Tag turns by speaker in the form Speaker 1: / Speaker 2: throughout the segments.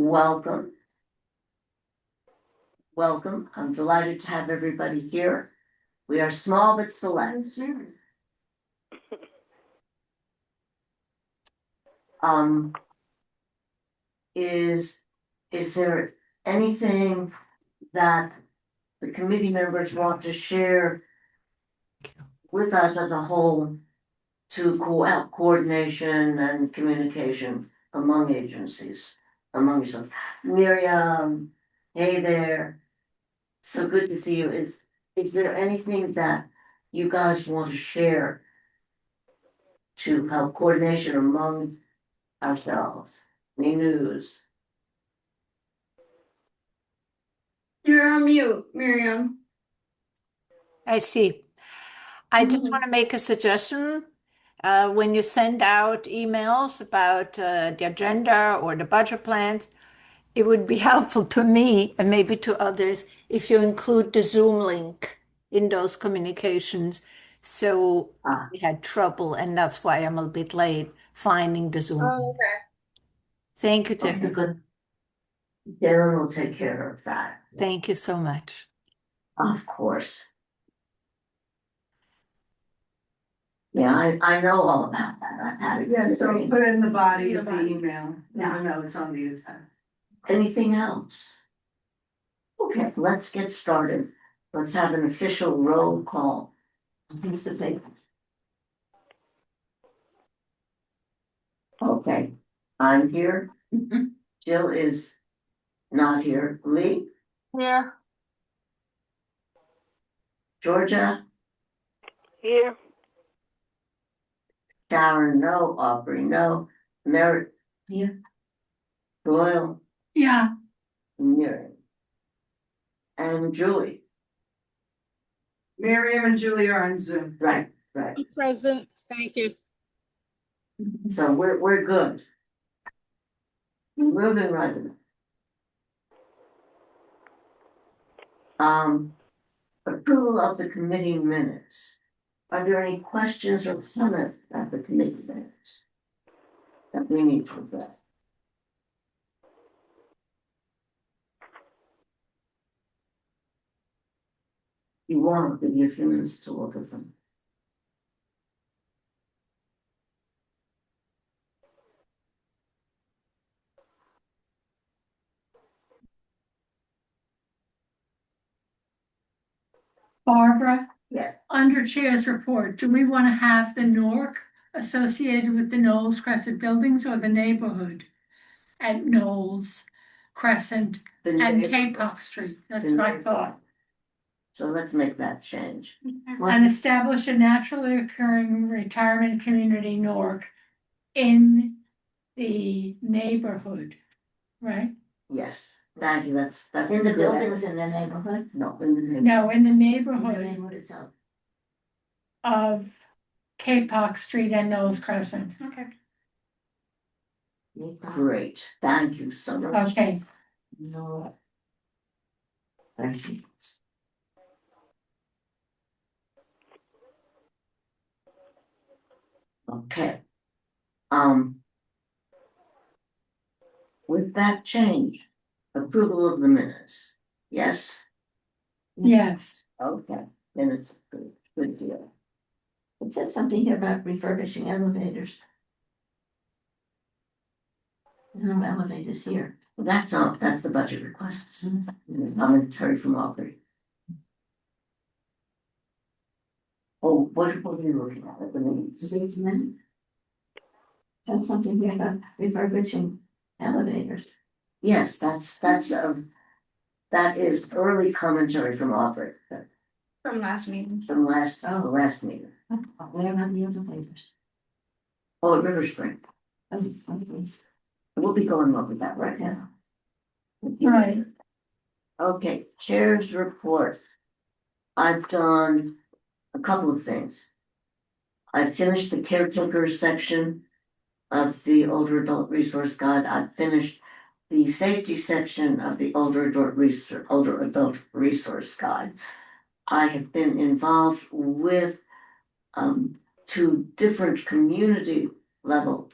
Speaker 1: Welcome. Welcome. I'm delighted to have everybody here. We are small but select. Is there anything that the committee members want to share with us as a whole to coordination and communication among agencies, among yourselves? Miriam, hey there. So good to see you. Is there anything that you guys want to share to help coordination among ourselves? Any news?
Speaker 2: You're on mute, Miriam.
Speaker 3: I see. I just want to make a suggestion. When you send out emails about the agenda or the budget plans, it would be helpful to me and maybe to others if you include the Zoom link in those communications. So we had trouble, and that's why I'm a bit late finding the Zoom.
Speaker 2: Oh, okay.
Speaker 3: Thank you,
Speaker 1: Okay,
Speaker 3: Tiffany.
Speaker 1: good. Darren will take care of that.
Speaker 3: Thank you so much.
Speaker 1: Of course. Yeah, I know all about that. I've had it.
Speaker 4: Yeah, so put it in the body of the email, even though it's on the agenda.
Speaker 1: Anything else? Okay, let's get started. Let's have an official roll call. Who's the paper? Okay, I'm here. Jill is not here. Lee,
Speaker 2: Here.
Speaker 1: Georgia,
Speaker 5: Here.
Speaker 1: Sharon, no. Aubrey, no. Merritt, here. Doyle,
Speaker 2: Yeah.
Speaker 1: Miriam. And Julie,
Speaker 4: Miriam and Julie are on Zoom.
Speaker 1: right.
Speaker 5: Present, thank you.
Speaker 1: So we're good. Moving right along. Approval of the committee minutes. Are there any questions or comments about the committee minutes that we need to address? You want to give you a few minutes to look at them.
Speaker 6: Barbara,
Speaker 1: Yes.
Speaker 6: under Chair's report, do we want to have the NORC associated with the Knowles Crescent buildings or the neighborhood at Knowles Crescent and K-Pop Street? That's what I thought.
Speaker 1: So let's make that change.
Speaker 6: And establish a naturally occurring retirement community NORC in the neighborhood, right?
Speaker 1: Yes, thank you, that's.
Speaker 7: In the buildings in the neighborhood?
Speaker 1: No, in the neighborhood.
Speaker 6: No, in the
Speaker 7: In the
Speaker 6: neighborhood
Speaker 7: neighborhood itself.
Speaker 6: of K-Pop Street and Knowles Crescent.
Speaker 2: Okay.
Speaker 1: Great, thank you so much.
Speaker 6: Okay,
Speaker 1: No. Thank you. Okay. With that change, approval of the minutes, yes?
Speaker 6: yes.
Speaker 1: Okay, then it's good deal.
Speaker 7: It says something here about refurbishing elevators. There's no elevators here.
Speaker 1: That's the budget requests. Commentary from Aubrey. Oh, what are you looking at the minutes?
Speaker 7: Does it mean? Says something here about refurbishing elevators.
Speaker 1: Yes, that is early commentary from Aubrey,
Speaker 2: From last meeting.
Speaker 1: from the last meeting.
Speaker 7: Where are the elevators?
Speaker 1: Oh, at River Spring.
Speaker 7: Oh, okay.
Speaker 1: We'll be going over that right now.
Speaker 6: Right.
Speaker 1: Okay, chair's report. I've done a couple of things. I finished the caretaker section of the older adult resource guide. I finished the safety section of the older adult resource guide. I have been involved with two different community level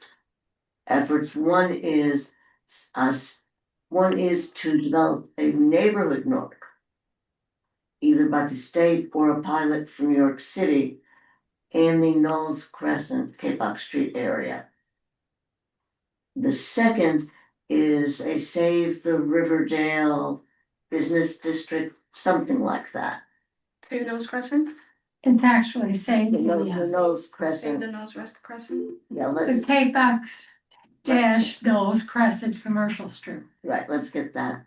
Speaker 1: efforts. One is One is to develop a neighborhood NORC, either by the state or a pilot from New York City in the Knowles Crescent, Kapok Street area. The second is a Save the Riverdale Business District, something like that.
Speaker 2: Save the Nose Crescent.
Speaker 6: It's actually saying
Speaker 1: The Knowles
Speaker 2: Save
Speaker 1: Crescent,
Speaker 2: the Nose Rest Crescent.
Speaker 1: yeah,
Speaker 6: the
Speaker 1: let's,
Speaker 6: K-Box dash Knowles Crescent Commercial Strip.
Speaker 1: right, let's get that.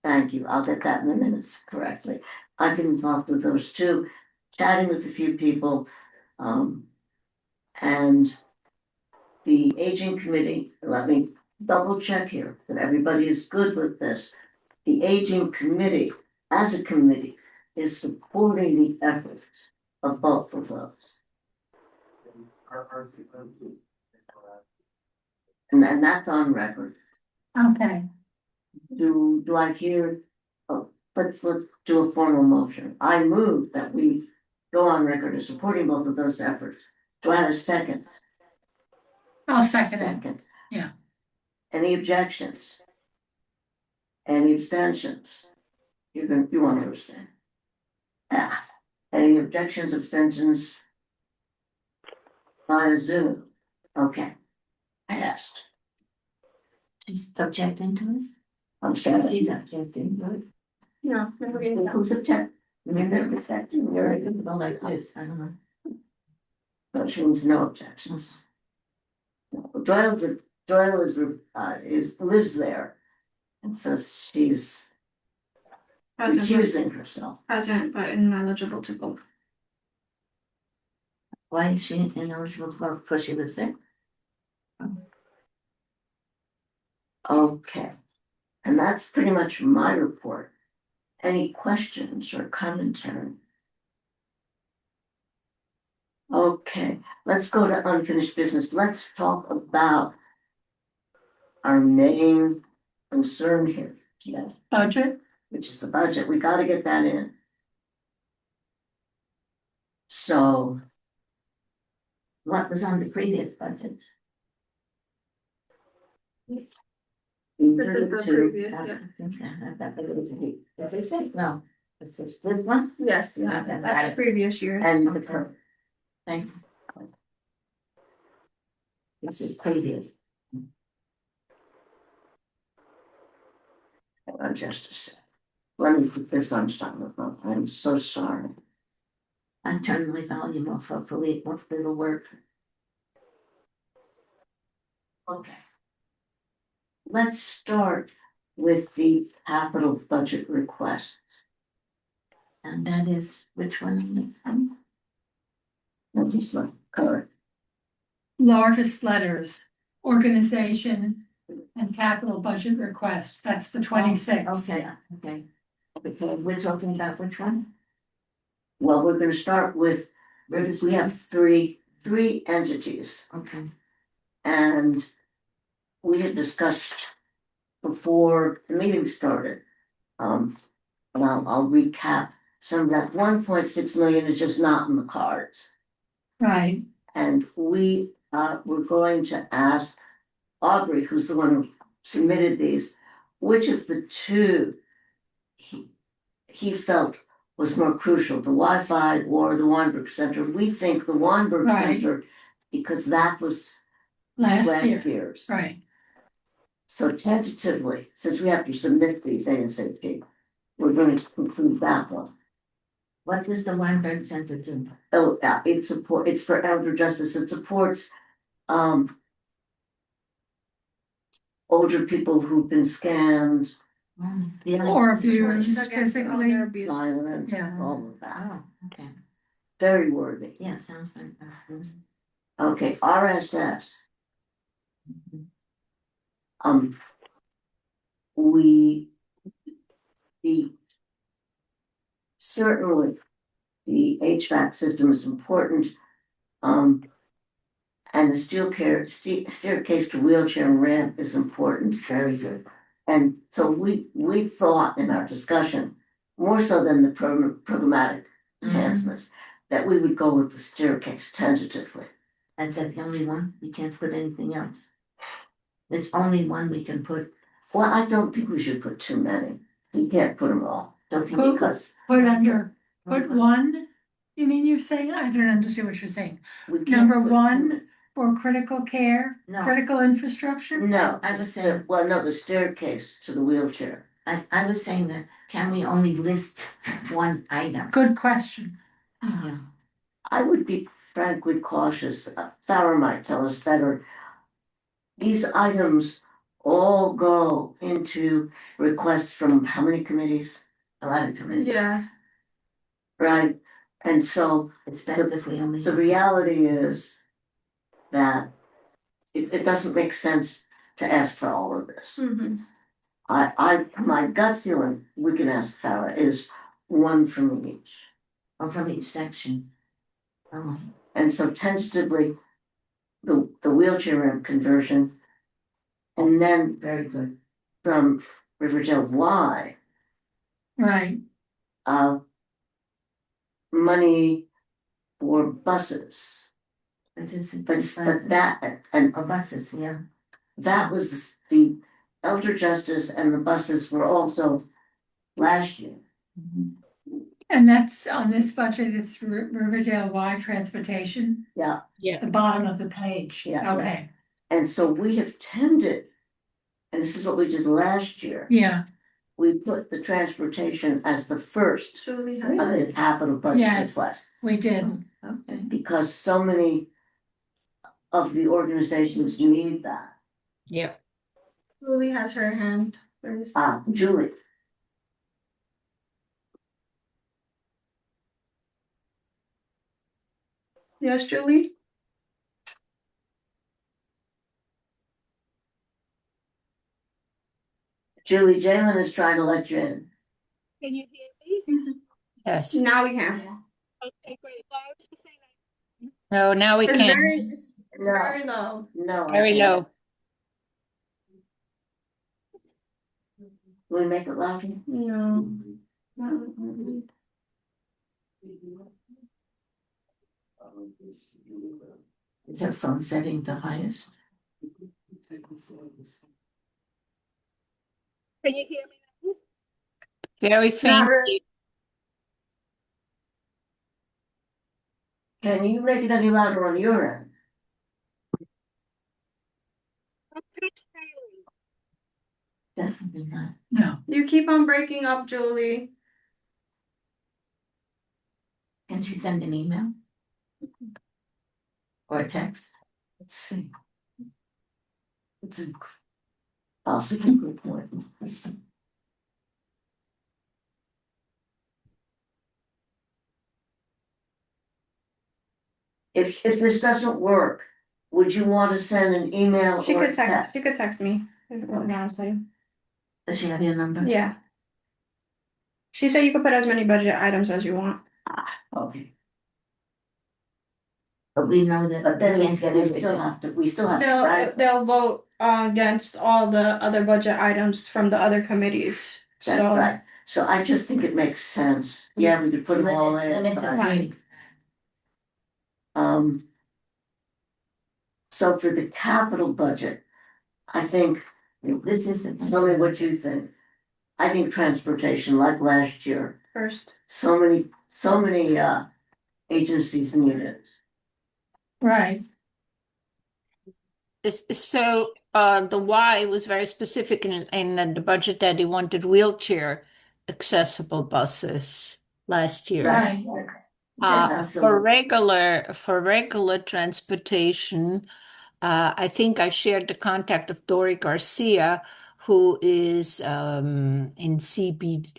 Speaker 1: Thank you, I'll get that in the minutes correctly. I can talk with those two, chatting with a few people. And the aging committee, let me double check here that everybody is good with this. The aging committee, as a committee, is supporting the efforts of both of those. And that's on record.
Speaker 6: Okay,
Speaker 1: Do I hear, oh, let's do a formal motion. I move that we go on record as supporting both of those efforts. Do I have a second?
Speaker 6: I'll second it. Yeah.
Speaker 1: Any objections? Any abstentions? You want to abstain? Ah, any objections, abstentions? Via Zoom, okay. Passed.
Speaker 7: She's objecting to it?
Speaker 1: I'm sorry.
Speaker 7: She's objecting to it.
Speaker 2: No, never getting that.
Speaker 1: Who's objecting?
Speaker 7: You're objecting, you're a good like this, I don't know.
Speaker 1: Which means no objections. Doyle lives there. And so she's recusing herself.
Speaker 2: Present, but ineligible to vote.
Speaker 7: Why is she ineligible to vote? Because she lives there?
Speaker 1: Okay. And that's pretty much my report. Any questions or commentary? Okay, let's go to unfinished business. Let's talk about our main concern here today,
Speaker 6: Budget,
Speaker 1: which is the budget. We gotta get that in. So,
Speaker 7: What was on the previous budget?
Speaker 2: This is the previous, yeah.
Speaker 7: Does it say? No, it's this one?
Speaker 2: Yes,
Speaker 7: yeah,
Speaker 2: that's the previous year.
Speaker 1: and the
Speaker 7: Okay. Thank you. This is previous.
Speaker 1: just a sec. Let me put this on silent mode. I'm so sorry.
Speaker 7: I turned my volume off, hopefully it'll work.
Speaker 1: Okay. Let's start with the capital budget requests.
Speaker 7: And that is, which one?
Speaker 1: Let me look, correct.
Speaker 6: largest letters, organization and capital budget request. That's the 26th.
Speaker 7: Okay. We're talking about which one?
Speaker 1: Well, we're gonna start with, we have three entities,
Speaker 7: Okay.
Speaker 1: and we had discussed before the meeting started. And I'll recap some of that. 1.6 million is just not in the cards.
Speaker 6: Right,
Speaker 1: And we were going to ask Aubrey, who's the one who submitted these, which of the two he felt was more crucial, the Wi-Fi or the Weinberg Center. We think the Weinberg
Speaker 6: Right.
Speaker 1: Center, because that was
Speaker 6: last
Speaker 1: last
Speaker 6: year,
Speaker 1: year's.
Speaker 6: right.
Speaker 1: So tentatively, since we have to submit these ASAP, we're going to conclude that one.
Speaker 7: What does the Weinberg Center do?
Speaker 1: Oh, yeah, it's for elder justice. It supports older people who've been scammed,
Speaker 6: Or abused
Speaker 2: Against
Speaker 6: physically.
Speaker 2: elder abuse.
Speaker 1: violent,
Speaker 6: Yeah.
Speaker 1: all of that.
Speaker 7: Oh, okay.
Speaker 1: Very worthy.
Speaker 7: Yeah, sounds fine.
Speaker 1: Okay, RSS. Certainly, the HVAC system is important. And the staircase to wheelchair and ramp is important. Very good. And so we thought in our discussion, more so than the programmatic enhancements, that we would go with the staircase tentatively.
Speaker 7: That's the only one, we can't put anything else. It's only one we can put
Speaker 1: Well, I don't think we should put too many. You can't put them all, don't you?
Speaker 6: Well,
Speaker 1: Because
Speaker 6: put one, you mean you're saying, I don't understand what you're saying.
Speaker 1: we can't.
Speaker 6: Number
Speaker 1: put too
Speaker 6: one?
Speaker 1: many.
Speaker 6: For critical care,
Speaker 7: No.
Speaker 6: critical infrastructure?
Speaker 1: No,
Speaker 7: I
Speaker 1: the
Speaker 7: was
Speaker 1: stair-
Speaker 7: saying-
Speaker 1: well, no, the staircase to the wheelchair.
Speaker 7: I was saying that, can we only list one item?
Speaker 6: Good question.
Speaker 7: Yeah.
Speaker 1: I would be frankly cautious. Farah might tell us better. These items all go into requests from how many committees?
Speaker 7: A lot of committees.
Speaker 2: Yeah,
Speaker 1: Right? And so
Speaker 7: It's better if we only.
Speaker 1: the reality is that it doesn't make sense to ask for all of this.
Speaker 2: mhm.
Speaker 1: My gut feeling, we can ask Farah, is one from each.
Speaker 7: Or from each section. Oh,
Speaker 1: And so tentatively, the wheelchair ramp conversion. And then
Speaker 7: very good.
Speaker 1: from Riverdale Y,
Speaker 6: Right,
Speaker 1: money for buses.
Speaker 7: It is.
Speaker 1: But that, and
Speaker 7: Or buses, yeah.
Speaker 1: that was the elder justice and the buses were also last year.
Speaker 7: Mhm.
Speaker 6: and that's on this budget, it's Riverdale Y Transportation,
Speaker 1: Yeah,
Speaker 6: the bottom of the page.
Speaker 1: Yeah.
Speaker 6: Okay,
Speaker 1: and so we have tended, and this is what we did last year.
Speaker 6: yeah,
Speaker 1: We put the transportation as the first
Speaker 2: Julie
Speaker 1: of
Speaker 2: has.
Speaker 1: the capital budget
Speaker 6: Yes.
Speaker 1: request.
Speaker 6: we did.
Speaker 7: Okay.
Speaker 1: Because so many of the organizations need that.
Speaker 3: Yeah.
Speaker 2: Julie has her hand raised.
Speaker 1: Julie,
Speaker 2: Yes, Julie?
Speaker 1: Julie, Jalen is trying to let you in.
Speaker 5: Can you hear me?
Speaker 3: Yes.
Speaker 2: Now we can.
Speaker 5: Okay, great. So I was just saying
Speaker 3: No, now we
Speaker 2: It's
Speaker 3: can.
Speaker 2: it's
Speaker 1: No.
Speaker 2: very low.
Speaker 1: No. I
Speaker 3: Very
Speaker 1: can't.
Speaker 3: low.
Speaker 1: Will we make it louder?
Speaker 2: No.
Speaker 7: Is her phone setting the highest?
Speaker 5: can you hear me?
Speaker 3: Very
Speaker 2: Not
Speaker 3: faint.
Speaker 2: really.
Speaker 1: Can you make it any louder on your end?
Speaker 5: I'm text Haley.
Speaker 7: Definitely not.
Speaker 6: No,
Speaker 2: You keep on breaking up, Julie.
Speaker 7: Can she send an email? Or a text?
Speaker 1: Let's see. It's a possibly good point. If this doesn't work, would you want to send an email
Speaker 2: She
Speaker 1: or
Speaker 2: could
Speaker 1: a text?
Speaker 2: she could text me. Honestly.
Speaker 7: Does she have your number?
Speaker 2: Yeah. She said you could put as many budget items as you want.
Speaker 1: Okay,
Speaker 7: But we know that
Speaker 1: but then
Speaker 7: we
Speaker 1: we
Speaker 7: can't get
Speaker 1: still
Speaker 7: everything.
Speaker 1: have to, we still have to.
Speaker 2: They'll
Speaker 1: write-
Speaker 2: they'll vote against all the other budget items from the other committees.
Speaker 1: That's
Speaker 2: So
Speaker 1: right, so I just think it makes sense, yeah, we could put them all in.
Speaker 7: Limit to
Speaker 1: but-
Speaker 7: three.
Speaker 1: So for the capital budget, I think,
Speaker 7: This is the.
Speaker 1: tell me what you think. I think transportation, like last year,
Speaker 2: first.
Speaker 1: so many agencies need it.
Speaker 6: right,
Speaker 3: So the Y was very specific in the budget that he wanted wheelchair accessible buses last year.
Speaker 6: right.
Speaker 1: Yes,
Speaker 3: For
Speaker 1: absolutely.
Speaker 3: regular transportation, I think I shared the contact of Dory Garcia, who is in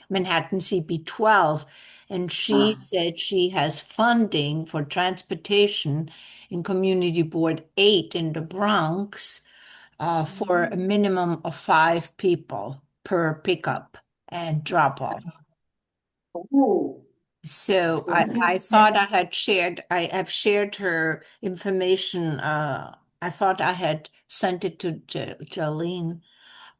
Speaker 3: Manhattan CB12, and she said she has funding for transportation in Community Board 8 in the Bronx for a minimum of 5 people per pickup and drop off.
Speaker 1: Ooh,
Speaker 3: So
Speaker 7: That's good.
Speaker 3: I thought I have shared her information. I thought I had sent it to Jolene,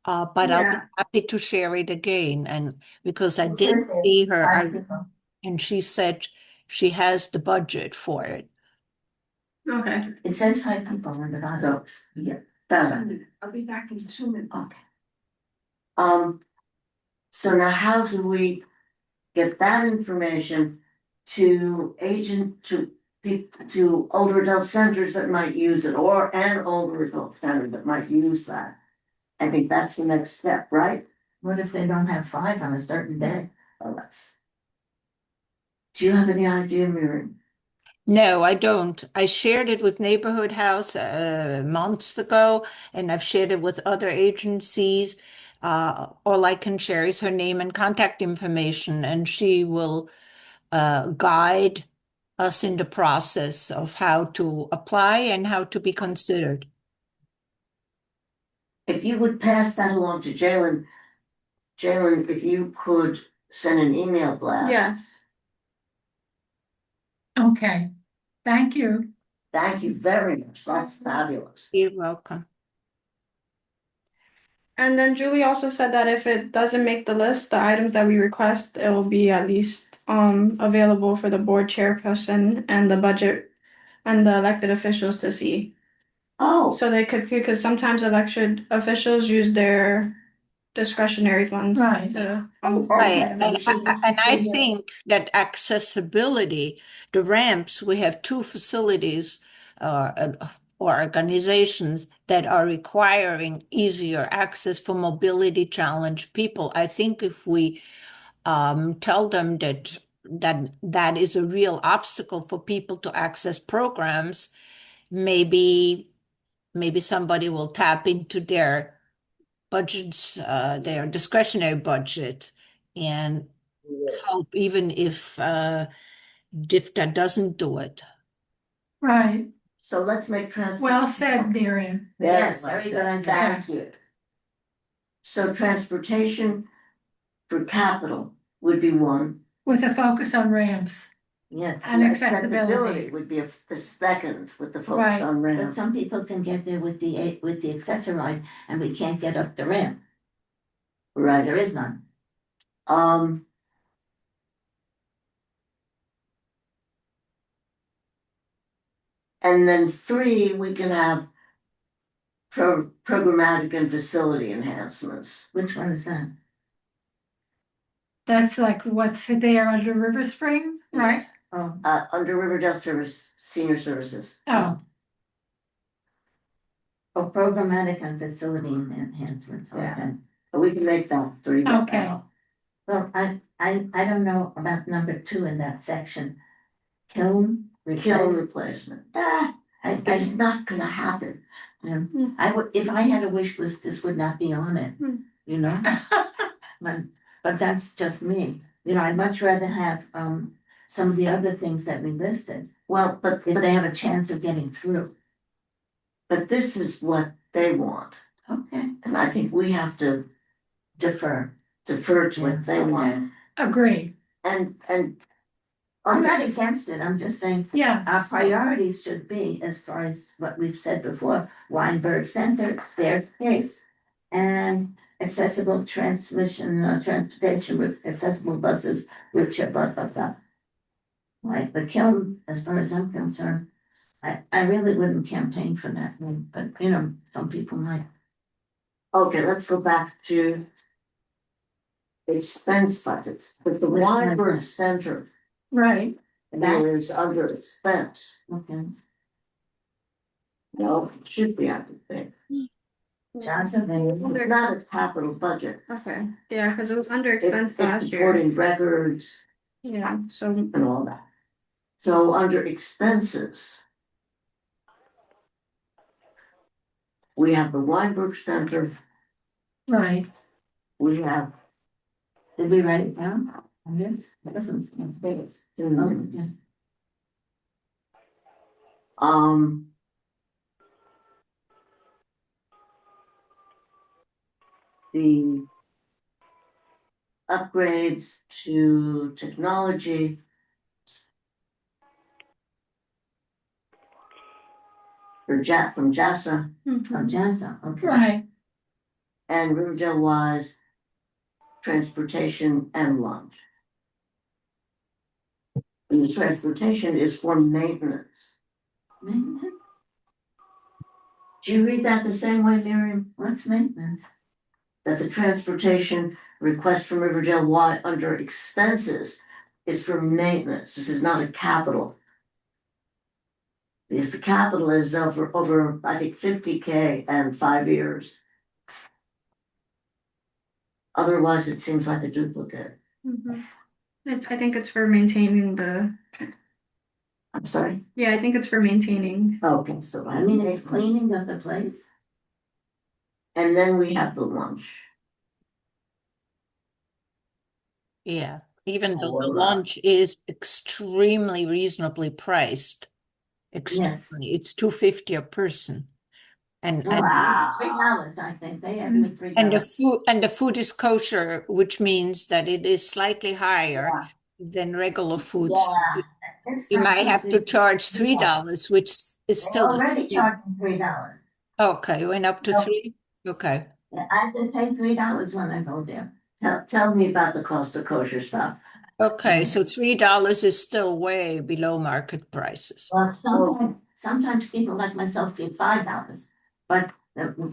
Speaker 3: but I'll be
Speaker 2: Yeah.
Speaker 3: happy to share it again. And because I
Speaker 7: It
Speaker 3: did
Speaker 7: says there,
Speaker 3: see her,
Speaker 7: five people.
Speaker 3: and she said she has the budget for it.
Speaker 2: Okay.
Speaker 7: It says 5 people on the bottom.
Speaker 1: so, yeah, that,
Speaker 4: I'll be back in 2 minutes.
Speaker 7: Okay.
Speaker 1: So now how do we get that information to to older adult centers that might use it, or an older adult center that might use that? I think that's the next step, right?
Speaker 7: What if they don't have 5 on a certain day?
Speaker 1: Well, do you have any idea, Miriam?
Speaker 3: No, I don't. I shared it with Neighborhood House months ago, and I've shared it with other agencies. All I can share is her name and contact information, and she will guide us in the process of how to apply and how to be considered.
Speaker 1: If you would pass that along to Jalen, if you could send an email blast.
Speaker 2: Yes.
Speaker 6: Okay, thank you.
Speaker 1: Thank you very much. That's fabulous.
Speaker 3: You're welcome.
Speaker 2: And then Julie also said that if it doesn't make the list, the items that we request, it will be at least available for the board chairperson and the budget and the elected officials to see.
Speaker 1: Oh,
Speaker 2: So they could, because sometimes elected officials use their discretionary funds
Speaker 6: Right.
Speaker 2: to.
Speaker 3: Right, and I think that accessibility, the ramps, we have 2 facilities or organizations that are requiring easier access for mobility challenged people. I think if we tell them that is a real obstacle for people to access programs, maybe somebody will tap into their budgets, their discretionary budget, and help even if DIFTA doesn't do it.
Speaker 6: Right,
Speaker 1: so let's make
Speaker 6: well said, Miriam.
Speaker 7: Yes, very good idea.
Speaker 1: Thank you. So transportation for capital would be one.
Speaker 6: With a focus on ramps.
Speaker 7: Yes,
Speaker 6: And acceptability.
Speaker 1: Would be the second with the focus
Speaker 6: Right.
Speaker 1: on
Speaker 7: but
Speaker 1: ramp.
Speaker 7: some people can get there with the accessoride, and we can't get up the ramp.
Speaker 1: Right.
Speaker 7: There is none.
Speaker 1: And then 3, we can have programmatic and facility enhancements.
Speaker 7: Which one is that?
Speaker 6: That's like what's there under River Spring, right?
Speaker 7: Oh,
Speaker 1: Under Riverdale Senior Services.
Speaker 6: Oh,
Speaker 7: programmatic and facility enhancements,
Speaker 1: Yeah.
Speaker 7: okay.
Speaker 1: But we can make that 3 right
Speaker 6: Okay.
Speaker 1: now.
Speaker 7: Well, I don't know about number 2 in that section. Kiln
Speaker 1: Kiln
Speaker 7: replace.
Speaker 1: replacement. It's
Speaker 7: I,
Speaker 1: not gonna happen.
Speaker 7: I would, if I had a wish list, this would not be on it, you know? But that's just me. You know, I'd much rather have, some of the other things that we listed,
Speaker 1: Well, but
Speaker 7: if they have a chance of getting through.
Speaker 1: this is what they want.
Speaker 7: Okay.
Speaker 1: And I think we have to
Speaker 7: Defer.
Speaker 1: defer to what they want.
Speaker 6: agreed.
Speaker 1: And
Speaker 7: I'm not against it, I'm just saying,
Speaker 6: Yeah,
Speaker 7: our priorities should be, as far as what we've said before, Weinberg Center, staircase, and accessible transportation with accessible buses, wheelchair, blah, blah, blah. Like the kiln, as far as I'm concerned, I really wouldn't campaign for that, but you know, some people might.
Speaker 1: okay, let's go back to expense budgets. With the Weinberg Center
Speaker 6: right.
Speaker 1: is under expense.
Speaker 7: Okay.
Speaker 1: No, it should be, I would think.
Speaker 7: Johnson,
Speaker 1: It's not a capital budget.
Speaker 2: Okay, yeah, because it was under
Speaker 1: It's
Speaker 2: expense last year.
Speaker 1: supporting records
Speaker 2: Yeah, so
Speaker 1: and all that. So under expenses, we have the Weinberg Center,
Speaker 6: Right.
Speaker 1: we have
Speaker 7: did we write it down? Yes, it doesn't seem big. Oh, yeah.
Speaker 1: the upgrades to technology. From JASA
Speaker 7: Oh, Johnson, okay.
Speaker 6: Right,
Speaker 1: and Riverdale Wise, transportation and lunch. And the transportation is for maintenance.
Speaker 7: Maintenance?
Speaker 1: Do you read that the same way, Miriam?
Speaker 7: What's maintenance?
Speaker 1: that the transportation request from Riverdale Y under expenses is for maintenance. This is not a capital. Because the capital is over, I think, 50K and 5 years. Otherwise, it seems like a duplicate.
Speaker 2: I think it's for maintaining the,
Speaker 1: I'm sorry.
Speaker 2: yeah, I think it's for maintaining.
Speaker 1: Okay, so
Speaker 7: I mean, it's cleaning of the place.
Speaker 1: And then we have the lunch.
Speaker 3: Yeah, even though the
Speaker 1: Oh,
Speaker 3: lunch is extremely reasonably priced. Extremely, it's $2.50 a person. And
Speaker 1: Wow.
Speaker 7: $3, I think. They asked me $3.
Speaker 3: the food is kosher, which means that it is slightly higher than regular food. So
Speaker 7: Yeah. It's
Speaker 3: you
Speaker 7: not
Speaker 3: might have to
Speaker 7: $2.50.
Speaker 3: charge $3, which is
Speaker 7: They're
Speaker 3: still
Speaker 7: already charging $3.
Speaker 3: okay, went up to
Speaker 7: So-
Speaker 3: 3. Okay.
Speaker 7: Yeah, I have to pay $3 when I go there.
Speaker 1: Tell me about the cost of kosher stuff.
Speaker 3: Okay, so $3 is still way below market prices.
Speaker 7: Well, sometimes people like myself give $5, but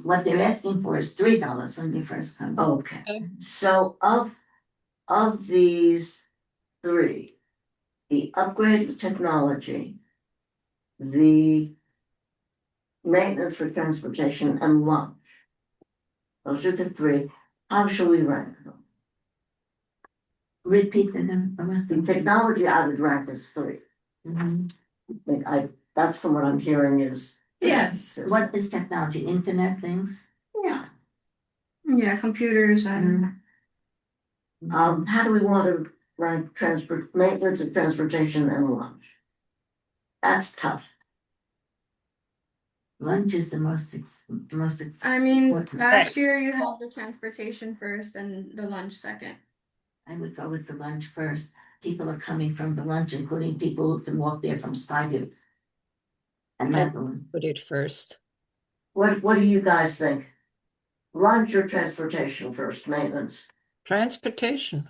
Speaker 7: what they're asking for is $3 when they first come.
Speaker 1: Okay, so of these three, the upgrade of technology, the maintenance for transportation and lunch. Those are the three. How shall we rank them?
Speaker 7: Repeat them.
Speaker 1: The technology I would rank as 3.
Speaker 7: Mhm.
Speaker 1: That's from what I'm hearing is.
Speaker 6: Yes.
Speaker 7: What is technology? Internet things?
Speaker 1: Yeah.
Speaker 2: Yeah, computers and,
Speaker 1: How do we want to rank maintenance of transportation and lunch? That's tough.
Speaker 7: Lunch is the most.
Speaker 2: I mean,
Speaker 7: What-
Speaker 2: last year you had the transportation first and the lunch second.
Speaker 7: I would go with the lunch first. People are coming from the lunch, including people who can walk there from Skyview. And Madeline.
Speaker 3: Put it first.
Speaker 1: What do you guys think? Lunch or transportation first, maintenance?
Speaker 3: Transportation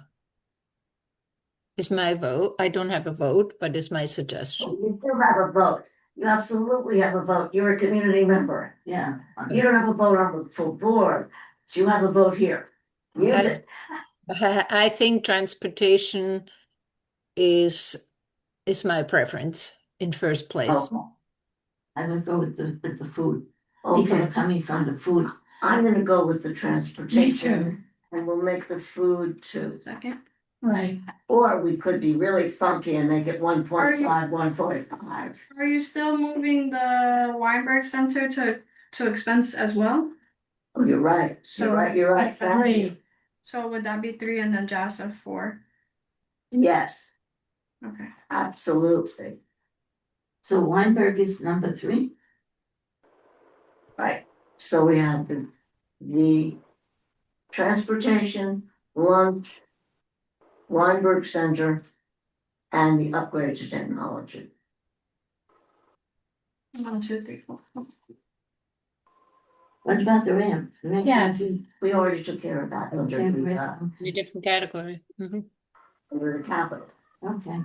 Speaker 3: is my vote. I don't have a vote, but it's my suggestion.
Speaker 1: You do have a vote. You absolutely have a vote. You're a community member.
Speaker 7: Yeah.
Speaker 1: You don't have a vote on the full board, but you have a vote here. Use it.
Speaker 3: I think transportation is my preference in first place.
Speaker 1: Okay.
Speaker 7: I would go with the food. People are
Speaker 1: Okay,
Speaker 7: coming from the food.
Speaker 1: I'm gonna go with the transportation.
Speaker 6: Me too.
Speaker 1: And we'll make the food 2.
Speaker 2: Second.
Speaker 6: Right.
Speaker 1: Or we could be really funky and make it 1.5, 1.5.
Speaker 2: Are you still moving the Weinberg Center to expense as well?
Speaker 1: Oh, you're right. You're right. Thank you.
Speaker 2: So would that be 3 and then JASA 4?
Speaker 1: Yes,
Speaker 2: Okay.
Speaker 1: absolutely.
Speaker 7: So Weinberg is number 3.
Speaker 1: Right. So we have the transportation, lunch, Weinberg Center, and the upgrade to technology.
Speaker 2: 1, 2, 3, 4.
Speaker 7: What about the ramp? The ramp
Speaker 6: Yes.
Speaker 7: is-
Speaker 1: We already took care of that under
Speaker 7: Okay,
Speaker 1: the,
Speaker 3: In a different category. Mhm.
Speaker 1: under the capital.
Speaker 7: okay.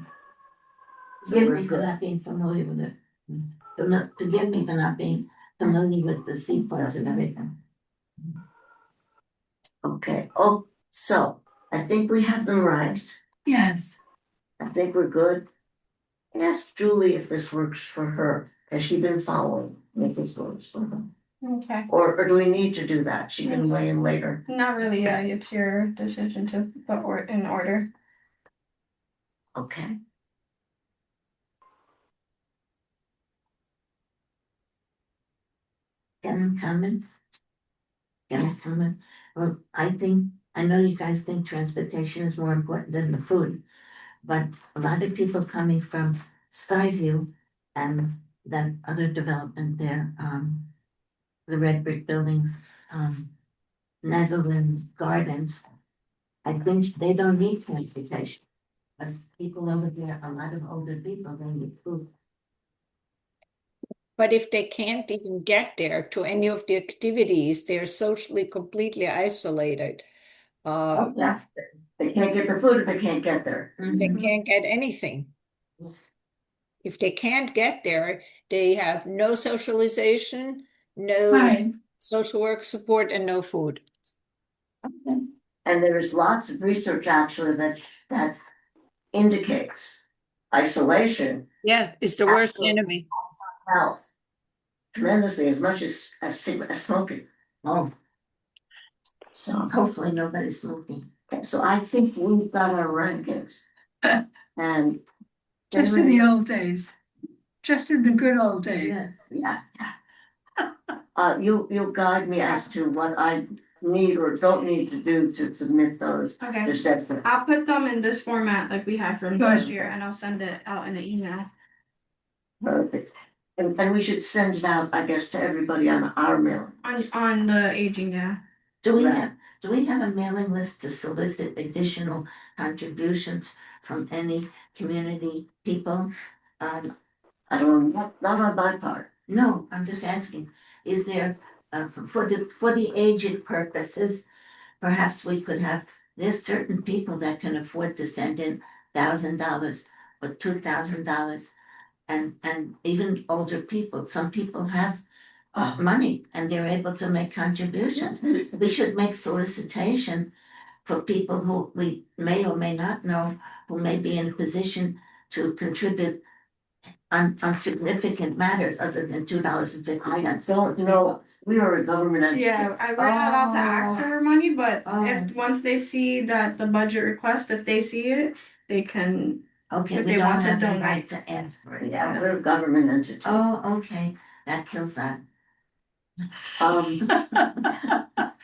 Speaker 1: So
Speaker 7: Forgive
Speaker 1: we're
Speaker 7: me for
Speaker 1: good.
Speaker 7: not being familiar with it. Forgive me for not being familiar with the sequence and everything.
Speaker 1: Okay, so I think we have them ranked.
Speaker 6: Yes.
Speaker 1: I think we're good. Ask Julie if this works for her. Has she been following if this works for her?
Speaker 2: Okay.
Speaker 1: Or do we need to do that? She can weigh in later.
Speaker 2: Not really, yeah, it's your decision to put in order.
Speaker 1: Okay.
Speaker 7: Can I comment? Can I comment? Well, I know you guys think transportation is more important than the food. But a lot of people coming from Skyview and that other development there, the red brick buildings, Netherland Gardens. I think they don't need transportation. But people over there, a lot of older people, they need food.
Speaker 3: But if they can't even get there to any of the activities, they're socially completely isolated.
Speaker 1: Yeah, they can't get the food if they can't get there.
Speaker 3: They can't get anything. If they can't get there, they have no socialization, no
Speaker 6: Right.
Speaker 3: social work support, and no food.
Speaker 7: Okay.
Speaker 1: And there is lots of research actually that indicates isolation
Speaker 3: Yeah, it's the worst
Speaker 1: Absolutely.
Speaker 3: enemy.
Speaker 1: health tremendously as much as smoking.
Speaker 7: Oh. So hopefully nobody's smoking.
Speaker 1: So I think we've got our rankings. And
Speaker 6: Just in the old days. Just in the good old days.
Speaker 7: Yes.
Speaker 1: yeah. You'll guide me as to what I need or don't need to do to submit those
Speaker 2: Okay.
Speaker 1: to set for.
Speaker 2: I'll put them in this format like we had from last
Speaker 6: Good.
Speaker 2: year, and I'll send it out in the email.
Speaker 1: Perfect. And we should send it out, I guess, to everybody on our mail.
Speaker 2: On the aging, yeah.
Speaker 7: Do we
Speaker 1: Right.
Speaker 7: have a mailing list to solicit additional contributions from any community people?
Speaker 1: I don't, not on my part.
Speaker 7: No, I'm just asking, is there, for the aged purposes, perhaps we could have, there's certain people that can afford to send in $1,000 or $2,000. And even older people, some people have money and they're able to make contributions. We should make solicitation for people who we may or may not know, who may be in a position to contribute on significant matters other than $2.50.
Speaker 1: I don't know, we are a government entity.
Speaker 2: Yeah, we're not allowed to ask for money, but
Speaker 7: Oh.
Speaker 2: if once they see that the budget request, if they see it, they can.
Speaker 7: Okay,
Speaker 2: If
Speaker 7: we
Speaker 2: they
Speaker 7: don't
Speaker 2: want to
Speaker 7: have the
Speaker 2: donate.
Speaker 7: right to ask for it.
Speaker 1: Yeah, we're a government entity.
Speaker 7: Oh, okay, that kills that.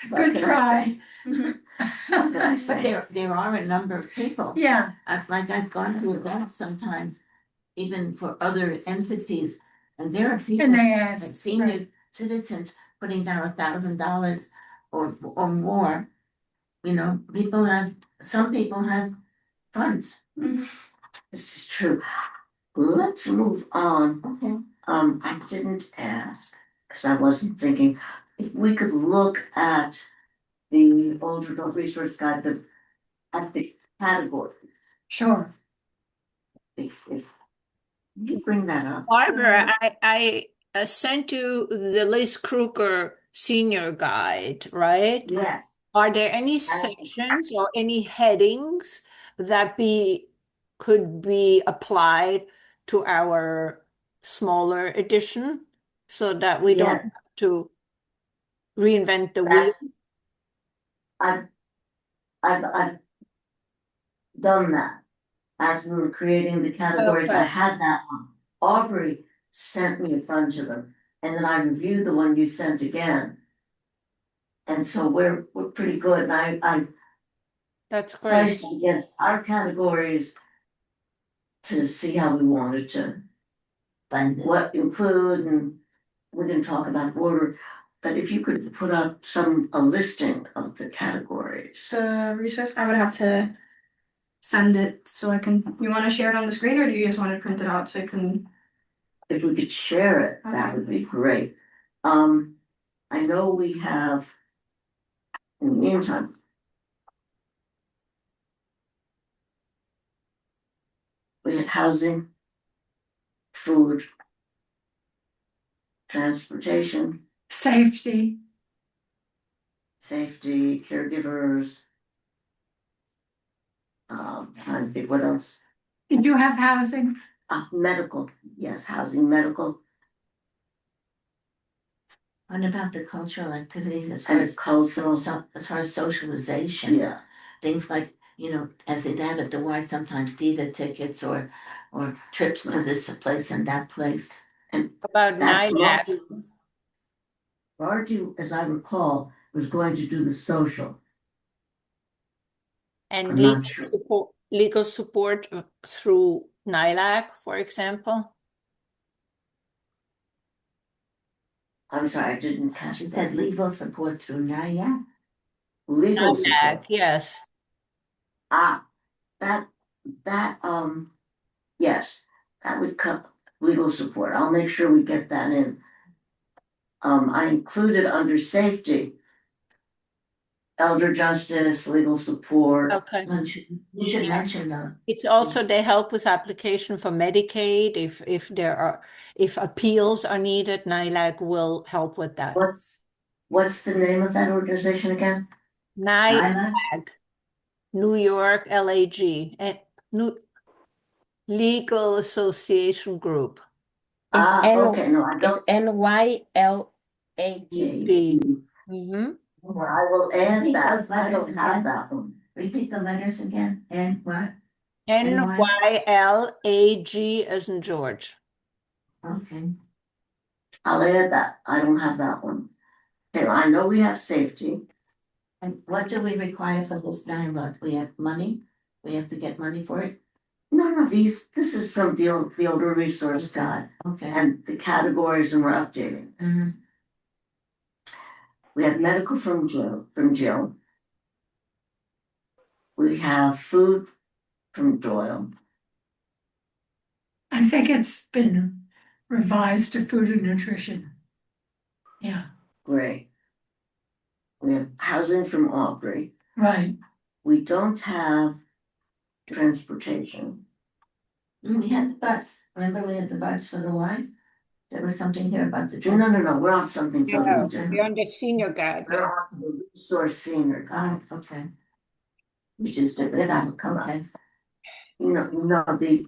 Speaker 6: Good try.
Speaker 1: What can I
Speaker 7: But
Speaker 1: say?
Speaker 7: there are a number of people.
Speaker 6: Yeah,
Speaker 7: I've gone through that sometimes, even for other entities, and there are people,
Speaker 6: and they
Speaker 7: like
Speaker 6: ask.
Speaker 7: senior citizens putting down $1,000 or more. You know, some people have funds.
Speaker 1: This is true. Let's move on.
Speaker 7: Okay.
Speaker 1: I didn't ask, because I wasn't thinking, if we could look at the older adult resource guide, at the categories,
Speaker 6: Sure.
Speaker 1: if you bring that up.
Speaker 3: Barbara, I sent you the Liz Kruger Senior Guide, right?
Speaker 1: Yeah.
Speaker 3: Are there any sections or any headings that could be applied to our smaller edition so that we don't
Speaker 1: Yes.
Speaker 3: have to reinvent the wheel?
Speaker 1: I've done that. As we were creating the categories, I
Speaker 3: Okay.
Speaker 1: had that one. Aubrey sent me a bunch of them, and then I reviewed the one you sent again. And so we're pretty good, and I
Speaker 3: That's great.
Speaker 1: priced against our categories to see how we wanted to,
Speaker 7: Fund it.
Speaker 1: what include, and we can talk about order. But if you could put up a listing of the categories.
Speaker 2: The resource, I would have to send it so I can. You want to share it on the screen, or do you just want to print it out so I can?
Speaker 1: If we could share it, that would be great. I know we have, in the meantime. We had housing, food, transportation,
Speaker 6: Safety.
Speaker 1: safety, caregivers. Trying to think what else,
Speaker 6: Did you have housing?
Speaker 1: medical, yes, housing, medical,
Speaker 7: What about the cultural activities as far
Speaker 1: and
Speaker 7: as
Speaker 1: cultural,
Speaker 7: as far as socialization?
Speaker 1: yeah.
Speaker 7: Things like, you know, as they have at the Y, sometimes theater tickets or trips to this place and that place.
Speaker 3: About
Speaker 1: That
Speaker 3: NIDAC.
Speaker 1: Margie, as I recall, was going to do the social.
Speaker 3: And
Speaker 1: I'm not sure.
Speaker 3: legal support through NILAC, for example.
Speaker 1: I'm sorry, I didn't catch
Speaker 7: She
Speaker 1: that.
Speaker 7: said legal support through NIA.
Speaker 1: Legal
Speaker 3: NILAC,
Speaker 1: support.
Speaker 3: yes.
Speaker 1: Yes, that would cut legal support. I'll make sure we get that in. I included under safety. Elder justice, legal support.
Speaker 3: Okay.
Speaker 7: You should mention them.
Speaker 3: It's also they help with application for Medicaid. If appeals are needed, NILAC will help with that.
Speaker 1: What's the name of that organization again?
Speaker 3: NILAG, New York LAG, and New Legal Association Group.
Speaker 1: Okay, no, I
Speaker 8: It's
Speaker 1: don't.
Speaker 8: NYLAG.
Speaker 3: Mm-hmm.
Speaker 1: Well, I will add
Speaker 7: Repeat
Speaker 1: that,
Speaker 7: those
Speaker 1: I
Speaker 7: letters
Speaker 1: don't have
Speaker 7: again.
Speaker 1: that one.
Speaker 7: Repeat the letters again, and what?
Speaker 3: NYLAG as in George.
Speaker 7: Okay.
Speaker 1: I'll add that, I don't have that one. Okay, I know we have safety,
Speaker 7: And what do we require for this dialogue? We have money? We have to get money for it?
Speaker 1: no, this is from the older resource guide,
Speaker 7: Okay.
Speaker 1: and the categories, and we're updating.
Speaker 7: Mhm.
Speaker 1: We have medical from Jill. We have food from Doyle.
Speaker 6: I think it's been revised to food and nutrition. Yeah,
Speaker 1: Great. We have housing from Aubrey.
Speaker 6: right.
Speaker 1: We don't have transportation.
Speaker 7: We had the bus. Remember we had the bus for the Y? There was something here about the.
Speaker 1: No, we're on something totally
Speaker 3: You're
Speaker 1: different.
Speaker 3: on the senior guide.
Speaker 1: We're on the resource senior guide,
Speaker 7: Oh, okay.
Speaker 1: which is different, that will come up.
Speaker 7: Okay.
Speaker 1: No, the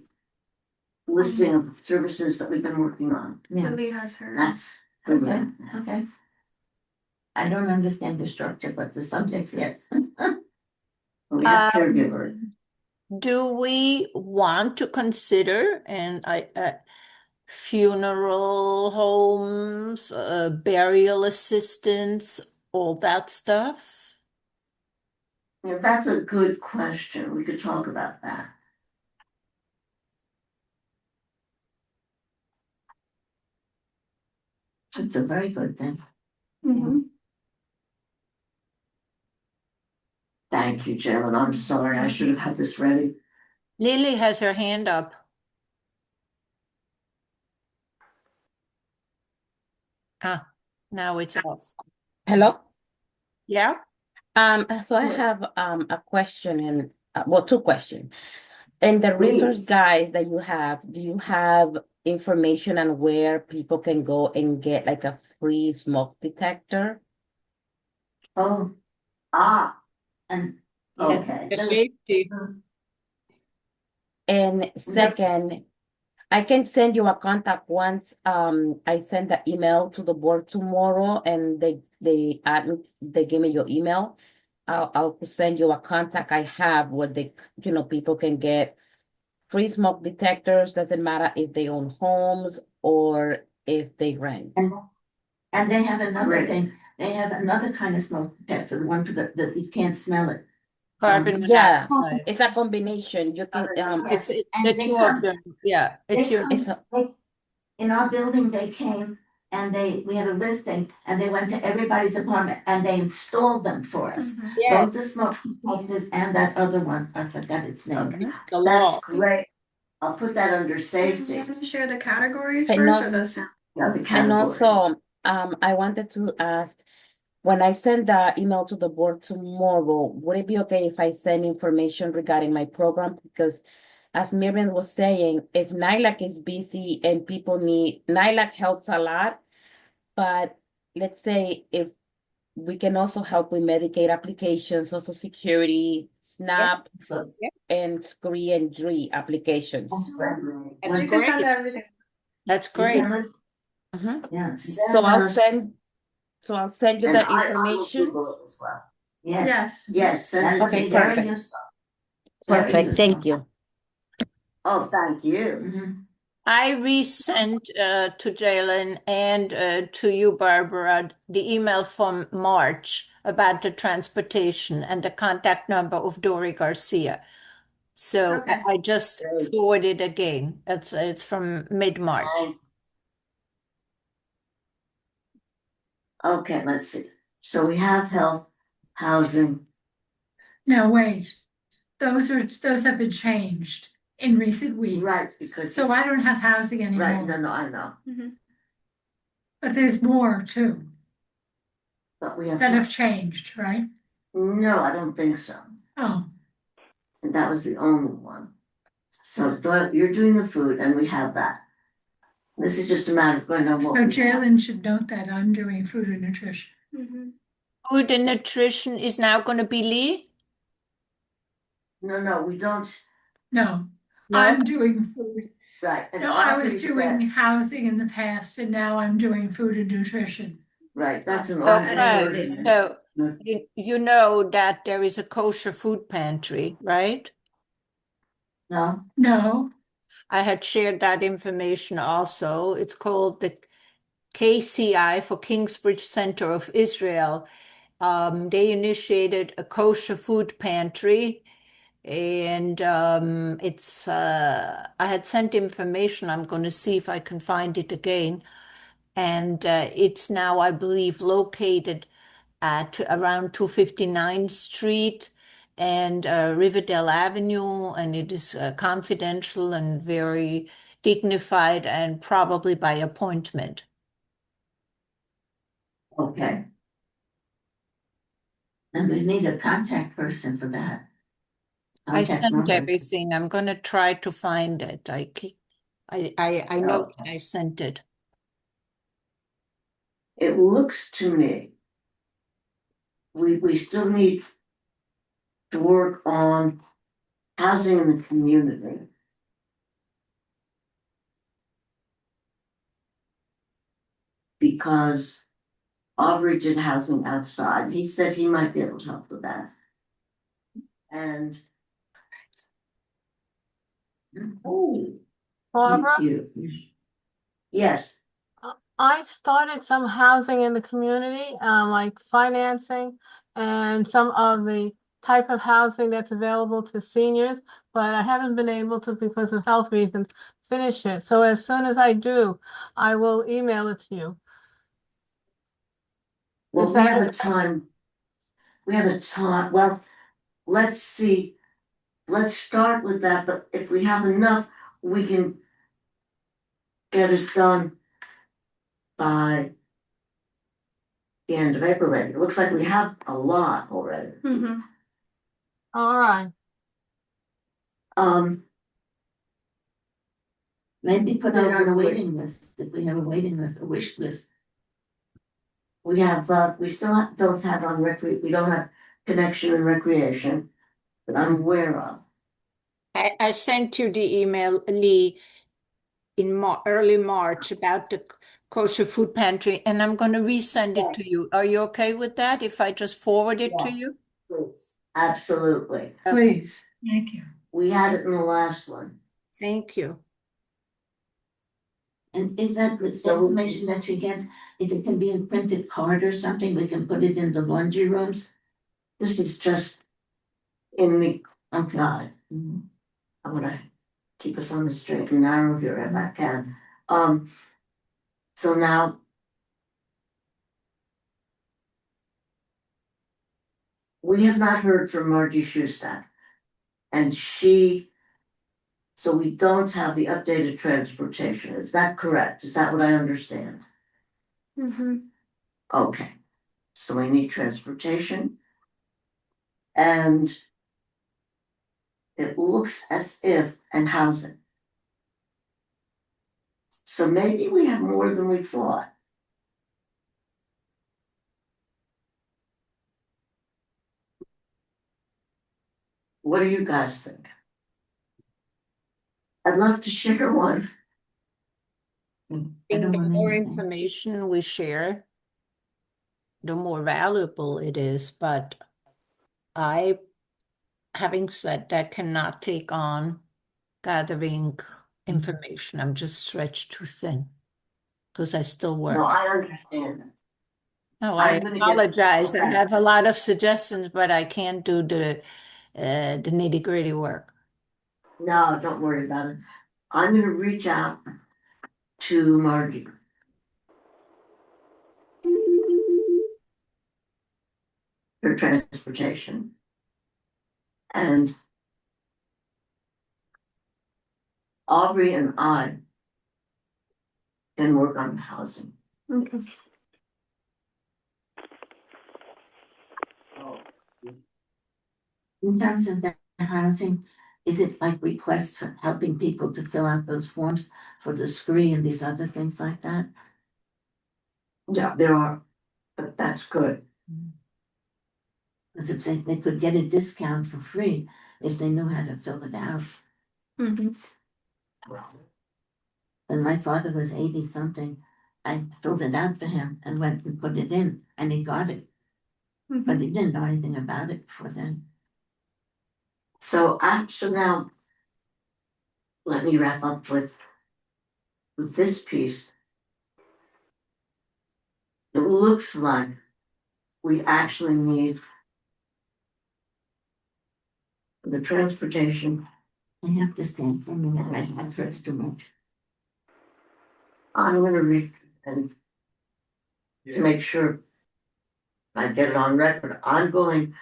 Speaker 1: listing of services that we've been working on,
Speaker 7: Yeah,
Speaker 2: Lily has her.
Speaker 1: that's.
Speaker 7: okay, okay. I don't understand the structure, but the subjects, yes.
Speaker 1: We have caregiver.
Speaker 3: Do we want to consider funeral homes, burial assistance, all that stuff?
Speaker 1: Yeah, that's a good question, we could talk about that.
Speaker 7: It's a very good thing.
Speaker 2: Mhm.
Speaker 1: Thank you, Jill, and I'm sorry, I should have had this ready.
Speaker 3: Lily has her hand up. Ah, now it's off.
Speaker 8: Hello?
Speaker 3: Yeah?
Speaker 8: So I have a question and well, two questions. In the resource
Speaker 1: Please.
Speaker 8: guides that you have, do you have information on where people can go and get like a free smoke detector?
Speaker 1: Oh,
Speaker 7: And
Speaker 1: okay.
Speaker 3: The safety.
Speaker 8: And second, I can send you a contact once I send the email to the board tomorrow and they give me your email. I'll send you a contact I have where people can get free smoke detectors. Doesn't matter if they own homes or if they rent.
Speaker 7: And they have another
Speaker 1: Great.
Speaker 7: thing, they have another kind of smoke detector, the one for that you can't smell it.
Speaker 3: Carbon
Speaker 8: Yeah,
Speaker 3: monoxide.
Speaker 8: it's a combination. You can
Speaker 3: It's
Speaker 7: And
Speaker 3: the
Speaker 7: they
Speaker 3: two
Speaker 7: come-
Speaker 3: of them. Yeah,
Speaker 7: They
Speaker 3: it's your.
Speaker 7: come-
Speaker 8: it's a,
Speaker 7: In our building, they came and we had a listing and they went to everybody's apartment and they installed them for us.
Speaker 3: Yeah,
Speaker 7: Both the smoke detectors and that other one, I forgot its name.
Speaker 3: it's the law.
Speaker 1: That's great. I'll put that under
Speaker 2: Do
Speaker 1: safety.
Speaker 2: you want me to share the categories
Speaker 8: And
Speaker 2: first or
Speaker 8: also-
Speaker 2: the sound?
Speaker 1: Yeah, the
Speaker 8: and
Speaker 1: categories.
Speaker 8: also I wanted to ask, when I send the email to the board tomorrow, would it be okay if I send information regarding my program? Because as Miriam was saying, if NILAC is busy and people NILAC helps a lot, but let's say if we can also help with Medicaid applications, Social Security, SNAP, and SCREE and DRE applications.
Speaker 3: That's
Speaker 2: You can
Speaker 3: great.
Speaker 2: send everything.
Speaker 3: That's great.
Speaker 8: Mhm.
Speaker 7: Yes,
Speaker 8: So I'll send you
Speaker 1: And
Speaker 8: the
Speaker 1: I will
Speaker 8: information.
Speaker 1: Google it as well.
Speaker 7: yes.
Speaker 2: Yes.
Speaker 1: Yes, send it
Speaker 7: That's
Speaker 1: to
Speaker 8: Okay,
Speaker 1: me.
Speaker 7: very
Speaker 8: perfect.
Speaker 7: useful. Very
Speaker 8: Perfect, thank
Speaker 7: useful.
Speaker 8: you.
Speaker 1: Oh, thank you.
Speaker 7: Mhm.
Speaker 3: I resent to Jalen and to you, Barbara, the email from March about the transportation and the contact number of Dory Garcia. So
Speaker 2: Okay.
Speaker 3: I just
Speaker 1: Great.
Speaker 3: forwarded again. It's from mid-March.
Speaker 1: Okay, let's see. So we have health, housing.
Speaker 6: Now, wait, those have been changed in recent weeks.
Speaker 1: Right, because.
Speaker 6: So I don't have housing
Speaker 1: Right,
Speaker 6: anymore,
Speaker 1: no, I know,
Speaker 6: but there's more too,
Speaker 1: but we have.
Speaker 6: that have changed, right?
Speaker 1: No, I don't think so.
Speaker 6: Oh,
Speaker 1: And that was the only one. So Doyle, you're doing the food and we have that. This is just a matter of going on
Speaker 6: so
Speaker 1: what we have.
Speaker 6: Jalen should note that I'm doing food and nutrition.
Speaker 3: Food and nutrition is now going to be Lee?
Speaker 1: No, we don't,
Speaker 6: No,
Speaker 3: No?
Speaker 6: I'm doing food.
Speaker 1: right. and
Speaker 6: No, I was
Speaker 1: Aubrey
Speaker 6: doing
Speaker 1: said-
Speaker 6: housing in the past and now I'm doing food and nutrition.
Speaker 1: Right, that's an
Speaker 3: Okay,
Speaker 1: ongoing.
Speaker 3: so you know that there is a kosher food pantry, right?
Speaker 7: No,
Speaker 6: No,
Speaker 3: I had shared that information also. It's called the KCI for Kingsbridge Center of Israel. They initiated a kosher food pantry, and I had sent information. I'm going to see if I can find it again. And it's now, I believe, located at around 259th Street and Riverdale Avenue, and it is confidential and very dignified and probably by appointment.
Speaker 1: Okay,
Speaker 7: and we need a contact person for that.
Speaker 3: I
Speaker 7: Contact
Speaker 3: sent
Speaker 7: number.
Speaker 3: everything. I'm going to try to find it. I know that I sent it.
Speaker 1: it looks to me. We still need to work on housing in the community. Because Aubrey did housing outside, he said he might be able to help with that. And. Oh,
Speaker 9: Barbara,
Speaker 1: you. Yes,
Speaker 9: I started some housing in the community, like financing and some of the type of housing that's available to seniors, but I haven't been able to, because of health reasons, finish it. So as soon as I do, I will email it to you.
Speaker 1: well,
Speaker 9: Is
Speaker 1: we have
Speaker 9: that-
Speaker 1: a time. We have a time, well, let's see. Let's start with that, but if we have enough, we can. Get it done. By. The end of April, maybe. It looks like we have a lot already.
Speaker 2: Mm-hmm.
Speaker 9: All right.
Speaker 7: Maybe put it
Speaker 1: No,
Speaker 7: on a
Speaker 1: wait.
Speaker 7: waiting list, if we have a waiting list, a wish list.
Speaker 1: We have, we still don't have on we don't have connection and recreation. That I'm aware of.
Speaker 3: I sent you the email, Lee, in early March about the kosher food pantry, and I'm going to resend it to
Speaker 1: Yes.
Speaker 3: you. Are you okay with that if I just forward it to
Speaker 1: Yeah.
Speaker 3: you?
Speaker 1: Please. Absolutely.
Speaker 6: please. Thank you.
Speaker 1: We had it in the last one.
Speaker 3: Thank you.
Speaker 7: And if that
Speaker 1: So-
Speaker 7: information that she gets, if it can be in printed card or something, we can put it in the laundry rooms.
Speaker 1: This is just in the
Speaker 7: Okay.
Speaker 1: guide.
Speaker 7: Mhm.
Speaker 1: I'm gonna keep us on the straight and narrow here if I can. So now. We have not heard from Margie Schustak. And so we don't have the updated transportation, is that correct? Is that what I understand?
Speaker 2: Mm-hmm.
Speaker 1: Okay, so we need transportation. And it looks as if, and housing. So maybe we have more than we thought. What do you guys think? I'd love to share one.
Speaker 7: I
Speaker 3: The
Speaker 7: don't want
Speaker 3: more
Speaker 7: anything.
Speaker 3: information we share, the more valuable it is. But having said that, cannot take on gathering information. I'm just stretched too thin because I still work.
Speaker 1: No, I understand.
Speaker 3: No, I
Speaker 1: I'm gonna get-
Speaker 3: apologize. I
Speaker 1: okay.
Speaker 3: have a lot of suggestions, but I can't do the nitty-gritty work.
Speaker 1: No, don't worry about it. I'm gonna reach out to Margie. For transportation. And Aubrey and I can work on housing.
Speaker 2: Okay.
Speaker 7: In terms of the housing, is it like requests for helping people to fill out those forms for the screen and these other things like that?
Speaker 1: Yeah, there are, but that's good.
Speaker 7: Because if they could get a discount for free if they knew how to fill it out.
Speaker 2: Mhm.
Speaker 7: When my father was 80 something, I filled it out for him and went and put it in, and he got it, but he didn't know anything about it before then.
Speaker 1: So now, let me wrap up with this piece. It looks like we actually need the transportation.
Speaker 7: I have to stand for a minute, my head hurts too much.
Speaker 1: I'm gonna read and to make sure I get it on record, I'm going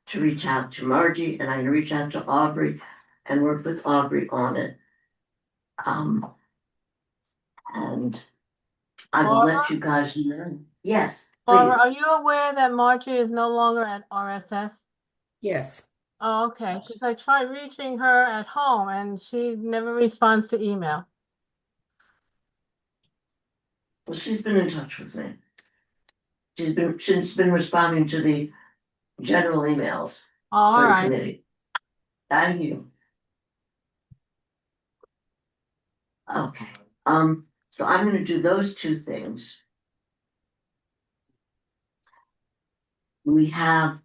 Speaker 1: to reach out to Margie and I'm gonna reach out to Aubrey and work with Aubrey on it. And I will let you guys know. Yes,
Speaker 9: Barbara, are
Speaker 1: please.
Speaker 9: you aware that Margie is no longer at RSS?
Speaker 3: Yes.
Speaker 9: Oh, okay, because I tried reaching her at home and she never responds to email.
Speaker 1: Well, she's been in touch with me. She's been responding to the general emails
Speaker 9: All
Speaker 1: for the
Speaker 9: right.
Speaker 1: committee. Thank you. Okay, so I'm gonna do those two things. We have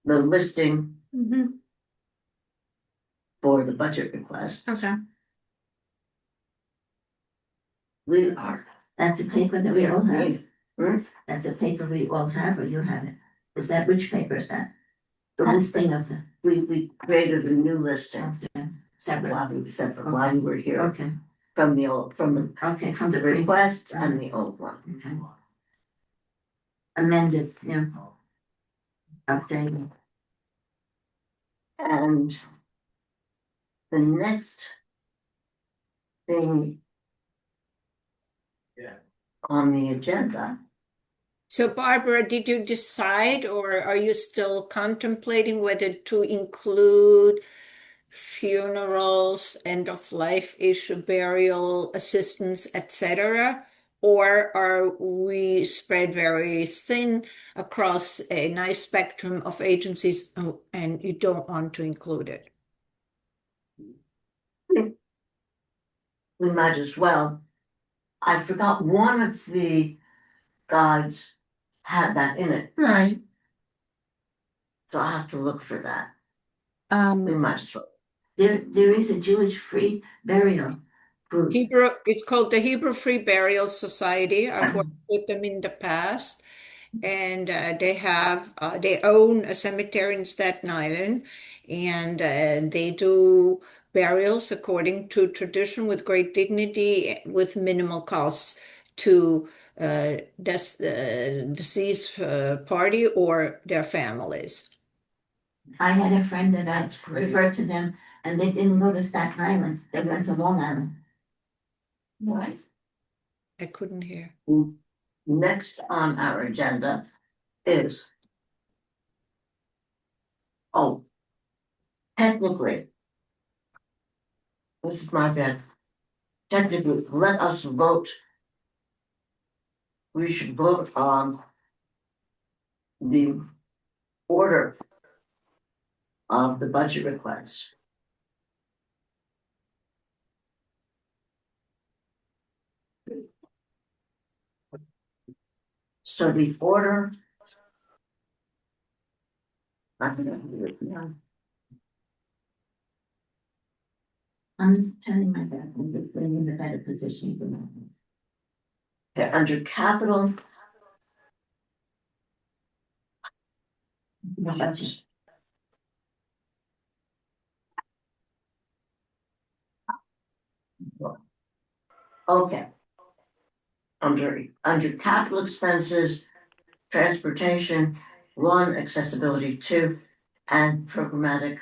Speaker 1: the listing
Speaker 2: Mhm.
Speaker 1: for the budget request.
Speaker 2: Okay.
Speaker 1: We are.
Speaker 7: That's a paper that we all have.
Speaker 1: Hmm?
Speaker 7: That's a paper we all have, or you have it. Is that, which paper is that? The listing of the,
Speaker 1: We created a new listing.
Speaker 7: separate.
Speaker 1: While we were here,
Speaker 7: Okay,
Speaker 1: from the old, from the
Speaker 7: okay, from the
Speaker 1: requests and the old one.
Speaker 7: Okay. Amended, yeah. Updated.
Speaker 1: And the next thing on the agenda,
Speaker 3: So Barbara, did you decide or are you still contemplating whether to include funerals, end of life issue, burial assistance, etc.? Or are we spread very thin across a nice spectrum of agencies and you don't want to include it?
Speaker 1: we might as well. I forgot one of the guides had that in it,
Speaker 6: Right.
Speaker 1: so I'll have to look for that. We might as well.
Speaker 7: There is a Jewish free burial group.
Speaker 3: It's called the Hebrew Free Burial Society. I've worked with them in the past, and they own a cemetery in Staten Island, and they do burials according to tradition with great dignity, with minimal costs to deceased party or their families.
Speaker 7: I had a friend that I referred to them, and they didn't go to Staten Island, they went to Long Island.
Speaker 1: Right.
Speaker 3: I couldn't hear.
Speaker 1: Next on our agenda is. Oh. Technically. This is my bad. Technically, let us vote. We should vote on. The order. Of the budget requests. So the order. I'm gonna do it now.
Speaker 7: I'm turning my back, I'm just sitting in a better position for now.
Speaker 1: Okay, under capital.
Speaker 7: Budget.
Speaker 1: Okay. Under capital expenses, transportation, 1, accessibility 2, and programmatic.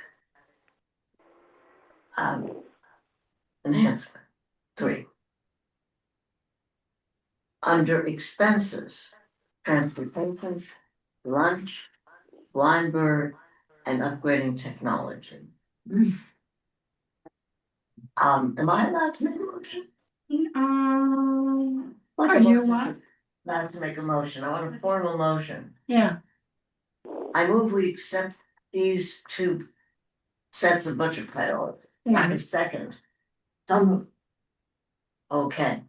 Speaker 1: Enhancement 3. Under expenses, transportation, lunch, blind bird, and upgrading technology. Am I allowed to make a motion?
Speaker 6: Are you what?
Speaker 1: not to make a motion, I want a formal motion.
Speaker 6: Yeah,
Speaker 1: I move we accept these two sets of budget priorities. I can second. Okay.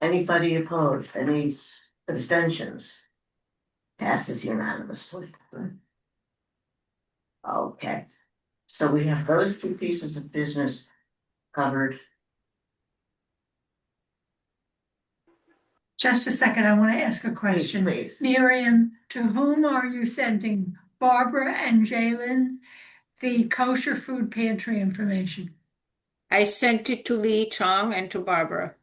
Speaker 1: Anybody opposed? Any abstentions? Passes unanimously. Okay. So we have those two pieces of business covered.
Speaker 6: just a second, I want to ask a question.
Speaker 1: Please.
Speaker 6: Miriam, to whom are you sending, Barbara and Jalen, the kosher food pantry information?
Speaker 3: I sent it to Lee Chong and to Barbara.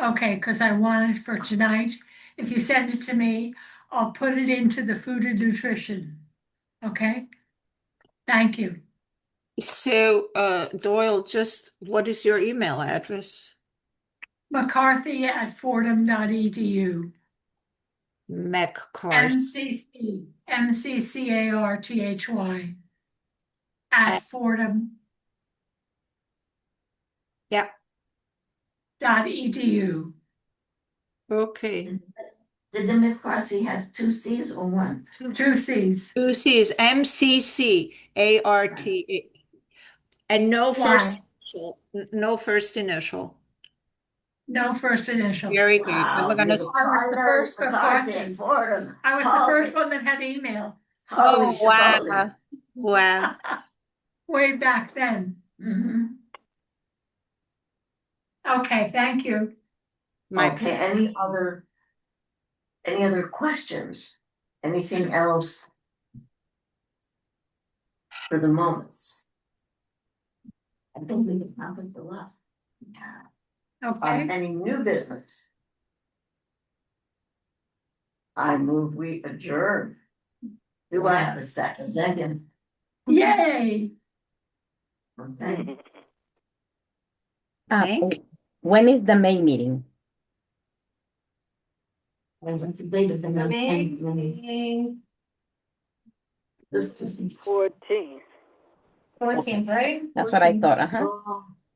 Speaker 6: Okay, because I want it for tonight. If you send it to me, I'll put it into the food and nutrition. Okay? Thank you.
Speaker 3: So, Doyle, just what is your email address?
Speaker 6: McCarthy@fordham.edu.
Speaker 3: McCarthy.
Speaker 6: MCCARTHY at Fordham.
Speaker 3: Yeah.
Speaker 6: .edu.
Speaker 3: Okay.
Speaker 7: Did the McCarthy have two C's or one?
Speaker 6: Two C's.
Speaker 3: Two C's, MCCARTA. And no first
Speaker 6: Why?
Speaker 3: initial, no first initial.
Speaker 6: No first initial.
Speaker 3: Very good. And we're gonna,
Speaker 6: I was the first McCarthy.
Speaker 1: Fordham.
Speaker 6: I was the first one that had email
Speaker 3: oh,
Speaker 1: Holy
Speaker 3: wow.
Speaker 1: schmoly.
Speaker 3: Wow.
Speaker 6: way back then.
Speaker 7: Mm-hmm.
Speaker 6: Okay, thank you.
Speaker 3: My
Speaker 1: Okay, any other questions? Anything else? For the moments.
Speaker 7: I think we can cover the lot.
Speaker 6: Okay,
Speaker 1: Any new business? I move we adjourn. Do I have a second?
Speaker 7: Second.
Speaker 6: yay.
Speaker 1: Okay.
Speaker 3: Thank-
Speaker 8: When is the May meeting?
Speaker 7: What's the date of the next meeting?
Speaker 1: This is
Speaker 5: 14th,
Speaker 2: 14th, right?
Speaker 8: That's what I thought, uh-huh.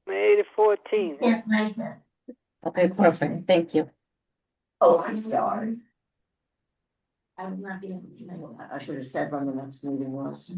Speaker 5: May the 14th.
Speaker 7: Can't make it.
Speaker 8: Okay, perfect, thank you.
Speaker 1: Oh, I'm sorry.
Speaker 7: I will not be able to make it.
Speaker 1: I should have said when the next meeting was.